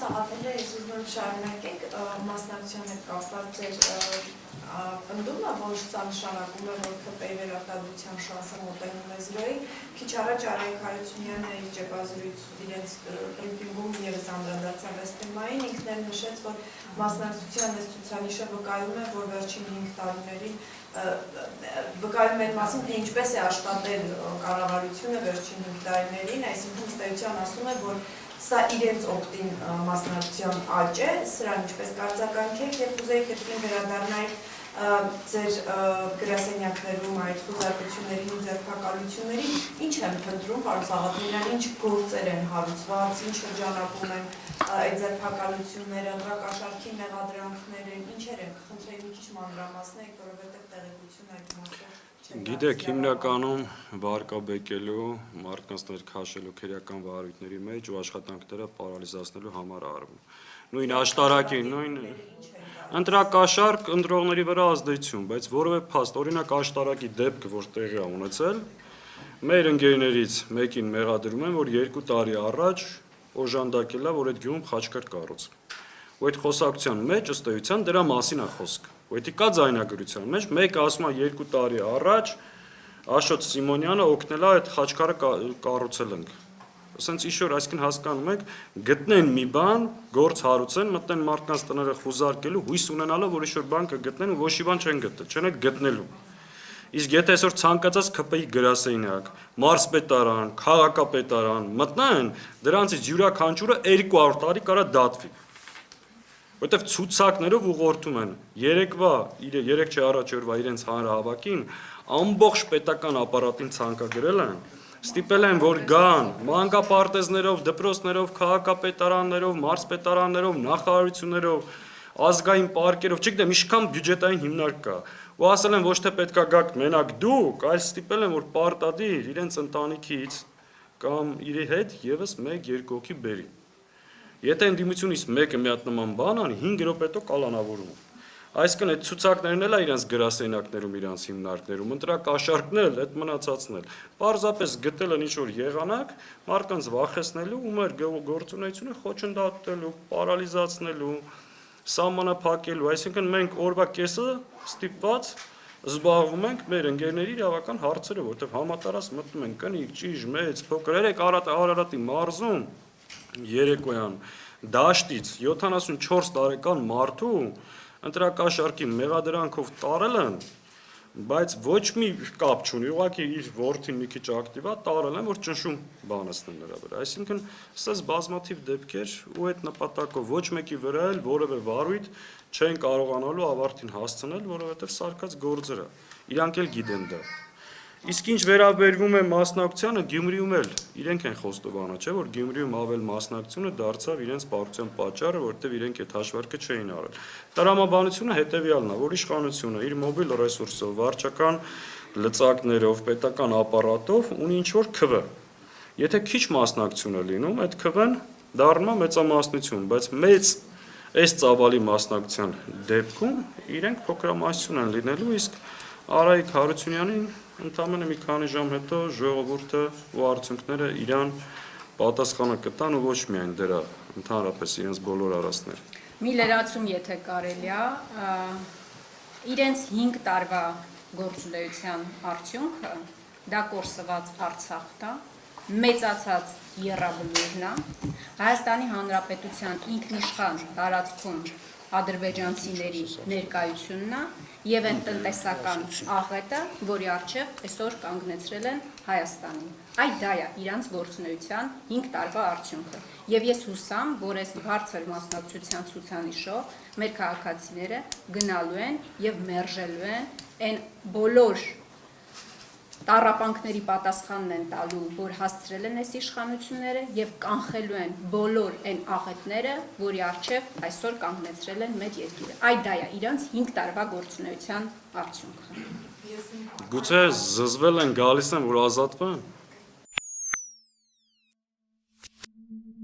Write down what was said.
Սաղաթելը ես ուզում եմ շարունակենք մասնակցության հետ կապված ձեր ընդդումը, որ սա նշանակում է, որ ՔՊ-ի վերարտադրության շանսը մոտենում է զրոյի։ Քիչ առաջ Արայք Հարությունյանը իր ճեպազրույցում իրենց բրիֆինգում ևս անդրադարձավ այս թեմային, ինքն էլ նշեց, որ մասնակցության այս ցուցանիշը վկայում է, որ վերջին 5 տարիներին վկայում է այդ մասին, թե ինչպես է աշխատել կառավարությունը վերջին 5 տարիներին, այսինքն ըստ էության ասում է, որ սա իրենց օգտին մասնակցության աճ է, սրան ինչպես կարձականքեք եւ կուզեիք այդտեղ վերադառնալ ձեր գրասենյակներում այդ խոզարկություններին, ձերբակալություններին, ինչ են փնտրում, պարոն Սաղաթելյան, ինչ գործեր են հարուցված, ինչ շրջանակում են այդ ձերբակալությունները, ընտրակաշառքի մեղադրանքներ են, ինչեր են, խնդրեի մի քիչ մանրամասնեք, որովհետեւ տեղեկություն այդ մասով Գիտեք, հիմնականում վարկաբեկելու, մարդկանց ներքաշելու քերական վարույթների մեջ ու աշխատանքները պարալիզացնելու համար արվում։ Նույն աշտարակի, նույն ընտրակաշառք ընտրողների վրա ազդեցություն, բայց որևէ փաստ, օրինակ աշտարակի դեպքը, որ տեղի է ունեցել, մեր ընկերներից մեկին մեղադրում են, որ 2 տարի առաջ օժանդակել է, որ այդ գյուղում խաչքար կառուցվի։ Ու այդ խոսակցության մեջ ըստ էության դրա մասին է խոսքը։ Ոդի կա ձայնագրության մեջ, մեկը ասում է 2 տարի առաջ Աշոտ Սիմոնյանը օգնել է այդ խաչքարը կառուցել ենք։ Ասենց ինչ-որ, այսինքն հասկանում եք, գտնեն մի բան, գործ հարուցեն, մտնեն մարդկանց տները խուզարկելու, հույս ունենալով, որ ինչ-որ բան կգտնեն ու ոչ մի բան չեն գտել, չեն այդ գտնելու։ Իսկ եթե այսօր ցանկացած ՔՊ-ի գրասենյակ, մարզպետարան, քաղաքապետարան մտնեն, դրանցից յուրաքանչյուրը 200 տարի կարա դատվի։ Որտեվ ցուցակներով ուղղորդում են երեկվա, 3 չէ առաջերվա իրենց հանրահավաքին ամբողջ պետական ապարատին ցանկագրել են, ստիպել են, որ գան մանկապարտեզներով, դպրոցներով, քաղաքապետարաններով, մարզպետարաններով, նախարարություններով, ազգային պարկերով, չգիտեմ, ինչքան բյուջետային հիմնարկ կա, ու ասել են ոչ թե պետքա գաք մենակ դուք, այլ ստիպել են, որ պարտադիր իրենց ընտանիքից կամ իր հետ եւս 1-2 հոգի բերի։ Եթե ընդդիմությունից մեկը մի հատ նման բան անի, 5 րոպե հետո կալանավորում։ Այսինքն այդ ցուցակներն էլ է իրենց գրասենյակներում, իրենց հիմնարկներում, ընտրակաշառքն էլ, այդ մնացածն էլ։ Պարզապես գտել են ինչ-որ եղանակ, մարդկանց վախեցնելու ու մեր գործունեությունը խոչընդոտելու, պարալիզացնելու, սահմանափակելու, այսինքն մենք օրվա կեսը ստիպված զբաղվում ենք մեր ընկերների իրավական հարցերով, որտեղ համատարած մտնում են կնիկ, ճիժ, մեծ, փոքր, երեք Արարատի մարզում երեկոյան դաշտից 74 տարեկան մարդու ընտրակաշառքի մեղադրանքով տարել են, բայց ոչ մի կապ չունի, ուղղակի իր որդին մի քիչ ակտիվ է, տարել են, որ ճնշում բանացնեն նրա վրա։ Այսինքն, ասես բազմաթիվ դեպքեր ու այդ նպատակով ոչ մեկի վրա էլ որևէ վարույթ չեն կարողանալու ավարտին հասցնել, որովհետև սարկած գործեր է։ Իրանք էլ գիտեն դա։ Իսկ ինչ վերաբերվում է մասնակցությանը, Գյումրիում էլ իրենք են խոստովանը, չէ՞ որ Գյումրիում ավել մասնակցությունը դարձավ իրենց պարտության պատճառը, որտեղ իրենք այդ հաշվարկը չէին արել։ Տրամաբանությունը հետևյալն է, որ իշխանությունը իր մոբիլ ռեսուրսով, վարչական լծակներով, պետական ապարատով ունի ինչ-որ քվ։ Եթե քիչ մասնակցություն է լինում, այդ քվն դառնում է մեծամասնություն, բայց մեծ այս ծավալի մասնակցության դեպքում իրենք փոքրամասնություն են լինելու, իսկ Արայք Հարությունյանին ընդամենը մի քանի ժամ հետո ժողովուրդը ու արդյունքները իրան պատասխանը կտան ու ոչ միայն դրա, ընդհանրապես իրենց բոլոր արածները։ Մի լրացում, եթե կարելի է, իրենց 5 տարվա գործունեության արդյունքը դա կորսված Արցախն է, մեծացած Եռաբլուրն է, Հայաստանի Հանրապետության ինքնիշխան տարածքում ադրբեջանցիների ներկայությունն է եւ այն տնտեսական աղետը, որի առջև այսօր կանգնեցրել են Հայաստանին։ Այդ դա է իրանց գործունեության 5 տարվա արդյունքը։ Եվ ես հուսամ, որ այս բարձր մասնակցության ցուցանիշով մեր քաղաքացիները գնալու են եւ մերժելու են այն բոլոր տառապանքների պատասխանն են տալու, որ հասցրել են այս իշխանությունները եւ կանխելու են բոլոր այն աղետները, որի առջև այսօր կանգնեցրել են մեր երկիրը։ Այդ դա է իրանց 5 տարվա գործունեության արդյունքը։ Գուցե զզվել են, գալիս են, որ ազատվեն։